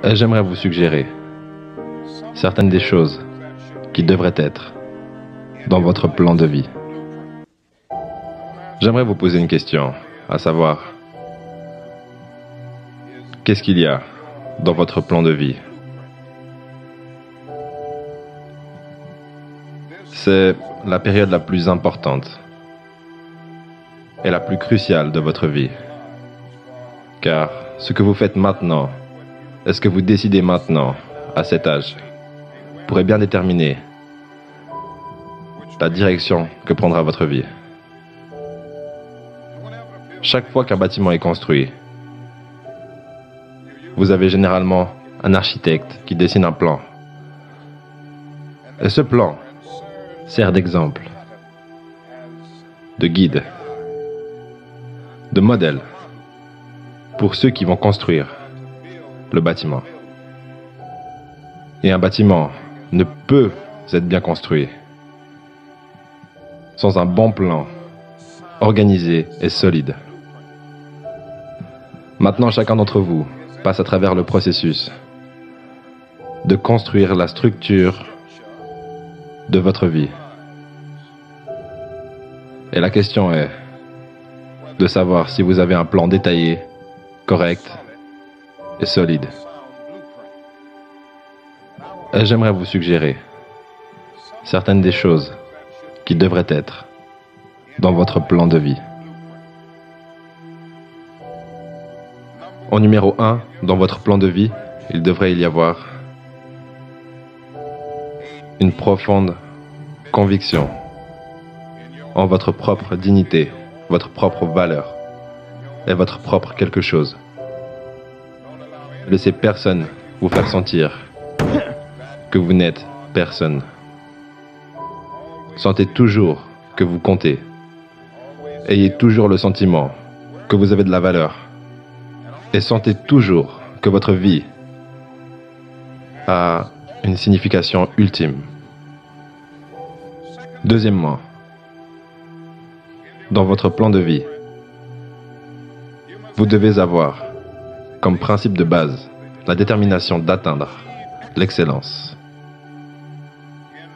J'aimerais vous suggérer certaines des choses qui devraient être dans votre plan de vie. J'aimerais vous poser une question, à savoir, qu'est-ce qu'il y a dans votre plan de vie? C'est la période la plus importante et la plus cruciale de votre vie. Car ce que vous faites maintenant, et ce que vous décidez maintenant, à cet âge, pourrait bien déterminer la direction que prendra votre vie. Chaque fois qu'un bâtiment est construit, vous avez généralement un architecte qui dessine un plan. Et ce plan sert d'exemple, de guide, de modèle pour ceux qui vont construire le bâtiment. Et un bâtiment ne peut être bien construit sans un bon plan organisé et solide. Maintenant, chacun d'entre vous passe à travers le processus de construire la structure de votre vie. Et la question est de savoir si vous avez un plan détaillé, correct et solide. Et j'aimerais vous suggérer certaines des choses qui devraient être dans votre plan de vie. En numéro 1, dans votre plan de vie, il devrait y avoir une profonde conviction en votre propre dignité, votre propre valeur et votre propre quelque chose. Ne laissez personne vous faire sentir que vous n'êtes personne. Sentez toujours que vous comptez. Ayez toujours le sentiment que vous avez de la valeur. Et sentez toujours que votre vie a une signification ultime. Deuxièmement, dans votre plan de vie, vous devez avoir comme principe de base la détermination d'atteindre l'excellence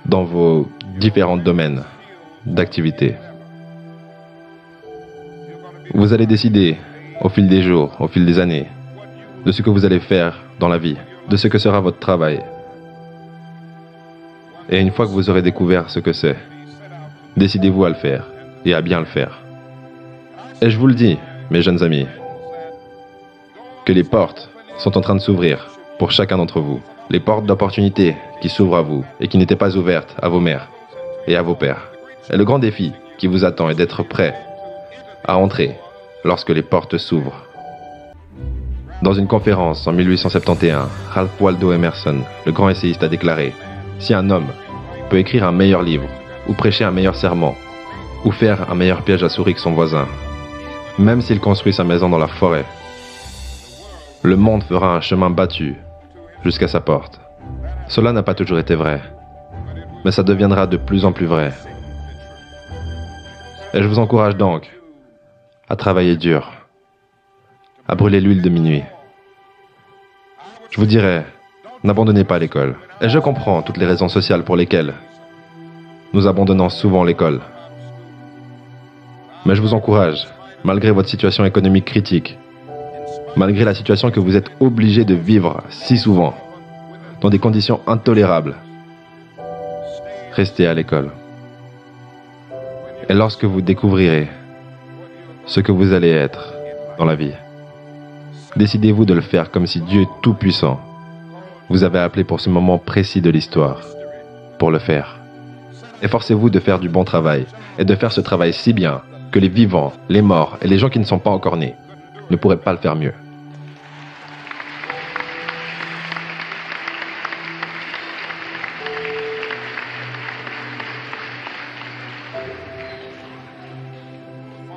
dans vos différents domaines d'activité. Vous allez décider au fil des jours, au fil des années, de ce que vous allez faire dans la vie, de ce que sera votre travail. Et une fois que vous aurez découvert ce que c'est, décidez-vous à le faire et à bien le faire. Et je vous le dis, mes jeunes amis, que les portes sont en train de s'ouvrir pour chacun d'entre vous. Les portes d'opportunité qui s'ouvrent à vous et qui n'étaient pas ouvertes à vos mères et à vos pères. Et le grand défi qui vous attend est d'être prêt à entrer lorsque les portes s'ouvrent. Dans une conférence en 1871, Ralph Waldo Emerson, le grand essayiste, a déclaré « Si un homme peut écrire un meilleur livre, ou prêcher un meilleur sermon, ou faire un meilleur piège à souris que son voisin, même s'il construit sa maison dans la forêt, le monde fera un chemin battu jusqu'à sa porte. » Cela n'a pas toujours été vrai, mais ça deviendra de plus en plus vrai. Et je vous encourage donc à travailler dur, à brûler l'huile de minuit. Je vous dirais, n'abandonnez pas l'école. Et je comprends toutes les raisons sociales pour lesquelles nous abandonnons souvent l'école. Mais je vous encourage, malgré votre situation économique critique, malgré la situation que vous êtes obligé de vivre si souvent, dans des conditions intolérables, restez à l'école. Et lorsque vous découvrirez ce que vous allez être dans la vie, décidez-vous de le faire comme si Dieu Tout-Puissant vous avait appelé pour ce moment précis de l'histoire, pour le faire. Efforcez-vous de faire du bon travail et de faire ce travail si bien que les vivants, les morts et les gens qui ne sont pas encore nés ne pourraient pas le faire mieux.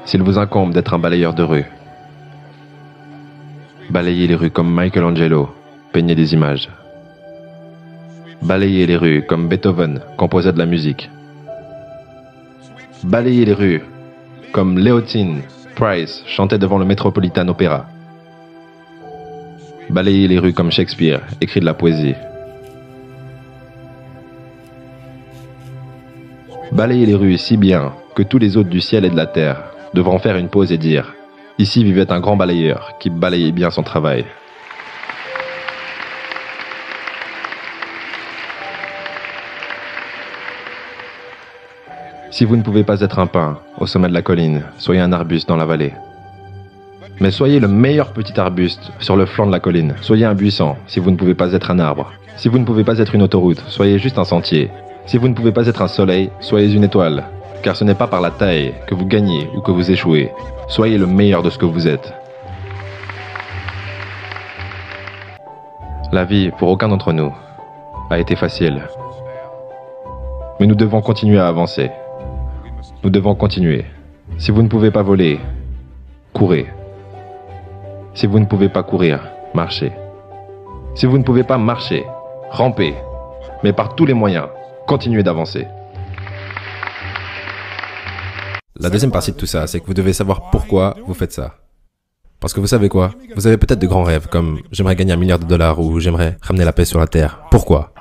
S'il vous incombe d'être un balayeur de rue, balayez les rues comme Michelangelo peignait des images. Balayez les rues comme Beethoven composait de la musique. Balayez les rues comme Leontine Price chantait devant le Metropolitan Opera. Balayez les rues comme Shakespeare écrit de la poésie. Balayez les rues si bien que tous les hôtes du ciel et de la terre devront faire une pause et dire « Ici vivait un grand balayeur qui balayait bien son travail ». Si vous ne pouvez pas être un pin au sommet de la colline, soyez un arbuste dans la vallée. Mais soyez le meilleur petit arbuste sur le flanc de la colline. Soyez un buisson si vous ne pouvez pas être un arbre. Si vous ne pouvez pas être une autoroute, soyez juste un sentier. Si vous ne pouvez pas être un soleil, soyez une étoile. Car ce n'est pas par la taille que vous gagnez ou que vous échouez. Soyez le meilleur de ce que vous êtes. La vie, pour aucun d'entre nous, a été facile. Mais nous devons continuer à avancer. Nous devons continuer. Si vous ne pouvez pas voler, courez. Si vous ne pouvez pas courir, marchez. Si vous ne pouvez pas marcher, rampez. Mais par tous les moyens, continuez d'avancer. La deuxième partie de tout ça, c'est que vous devez savoir pourquoi vous faites ça. Parce que vous savez quoi? Vous avez peut-être de grands rêves, comme j'aimerais gagner $1 milliard ou j'aimerais ramener la paix sur la Terre. Pourquoi?